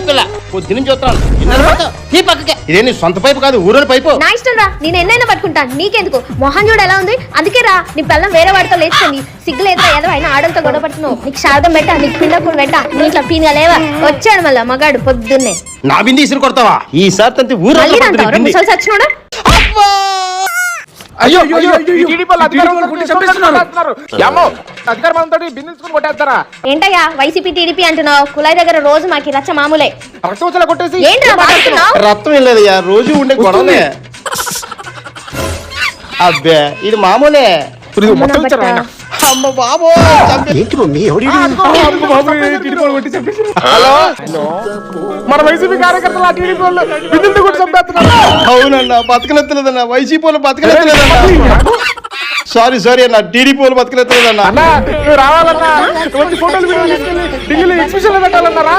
పిల్ల పొద్దున చూస్తాను ఈ పక్కకే ఇదే నీ సొంత పైపు కాదు ఊరోని పైపు. నా ఇష్టం రా, నేను ఎన్నైనా పట్టుకుంటాను, నీకెందుకు? మొహం చూడు ఎలా ఉంది, అందుకే రా నీ పిల్లం వేరే వాడితో లేచుకుంది. సిగ్గు లేదా ఏదో అయినా ఆడంతో గొడవ పడుతున్నావు. నీకు శారదం పెట్టా, నీకు పిండప్పుడు పెట్టా, నీ ఇట్లా పీనుగా లేవా? వచ్చాడు మళ్ళా మగాడు పొద్దున్నే. నా బింది ఇసురు కొడతావా? ఈసారి తంతి ఊరు సచ్చినోడా? ఏంటయ్యా వైసీపీ టీడీపీ అంటున్నావు? కులాయి దగ్గర రోజు మాకి రచ్చ మామూలే. ఏంట్రా మాట్లాడుతున్నావ్? రక్తం ఏం లేదయ్యా, రోజు ఉండే గొడవలే. అబ్బే ఇది మామూలే. అమ్మ బాబో మన వైసీపీ కార్యకర్తలు ఆ టీడీపీ వాళ్ళు విధులు కూడా చంపేస్తున్నారు. అవునన్నా బతకనెత్తలేదన్నా, వైసీపీ వాళ్ళు బతకనెత్తలేదన్నా. సారీ అన్న, టీడీపీ వాళ్ళు బతకనెత్తలేదన్నా. అన్నా నువ్వు రావాలన్నా, ఫోటోలు ఢిల్లీలో ఎగ్జిబిషన్ పెట్టాలన్నా రా.